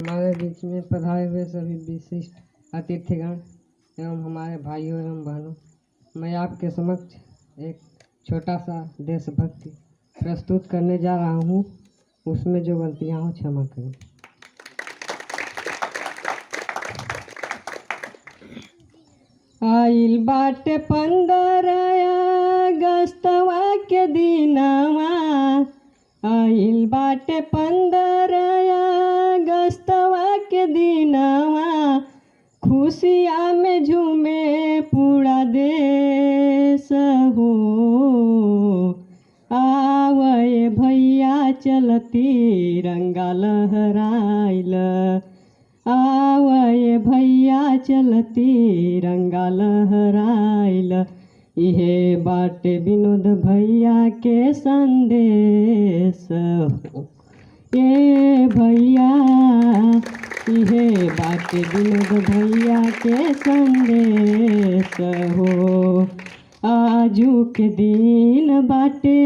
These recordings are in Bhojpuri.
हमारे बीच में पधारे हुए सभी विशिष्ट अतिथिगण एवं हमारे भाइयों एवं बहनों, मैं आपके समक्ष एक छोटा सा देशभक्ति प्रस्तुत करने जा रहा हूँ। उसमें जो गलतियाँ हो क्षमा करें। आइल बाटे 15 अगस्तवा के दिनवा, आइल बाटे 15 अगस्तवा के दिनवा, खुशिया में झूमे पूरा देश हो। आवए भैया चल तिरंगा लहराइल, आवए भैया चल तिरंगा लहराइल। इहे बाटे विनोद भैया के संदेश हो। ये भैया इहे बाटे विनोद भैया के संदेश हो। आजू के दिन बाटे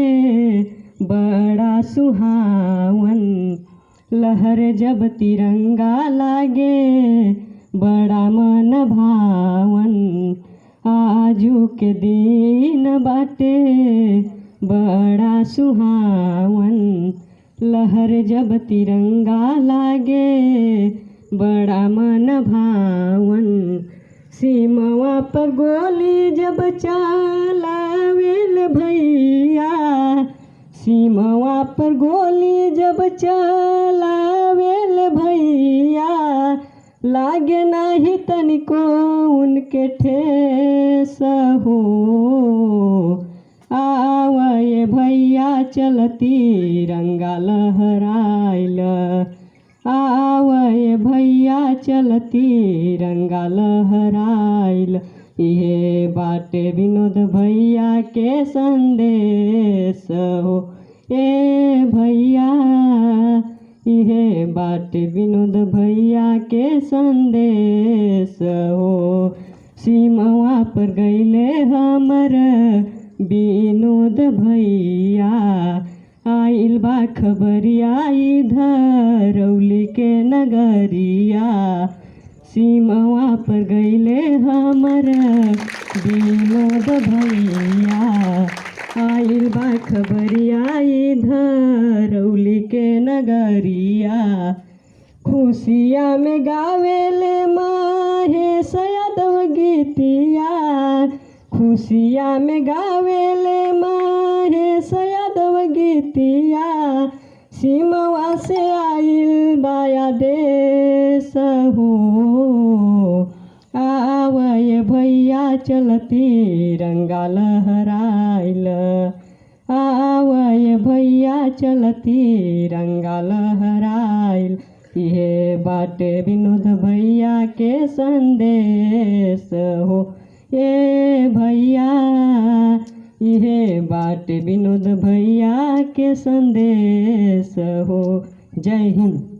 बड़ा सुहावन, लहर जब तिरंगा लागे बड़ा मन भावन। आजू के दिन बाटे बड़ा सुहावन, लहर जब तिरंगा लागे बड़ा मन भावन। सीमावा पर गोली जब चलावेल भैया, सीमावा पर गोली जब चलावेल भैया, लागे नाही तनिको उनके ठेस हो। आवए भैया चल तिरंगा लहराइल, आवए भैया चल तिरंगा लहराइल। इहे बाटे विनोद भैया के संदेश हो। ए भैया इहे बाटे विनोद भैया के संदेश हो। सीमावा पर गईले हमर विनोद भैया, आइल बा खबरिया इधर रौली के नगरिया। सीमावा पर गईले हमर विनोद भैया, आइल बा खबरिया इधर रौली के नगरिया। खुशिया में गावेले महेश यादव गीतिया, खुशिया में गावेले महेश यादव गीतिया। सीमावा से आइल बाया देश हो। आवए भैया चल तिरंगा लहराइल, आवए भैया चल तिरंगा लहराइल। इहे बाटे विनोद भैया के संदेश हो। ए भैया इहे बाटे विनोद भैया के संदेश हो। जय हिंद।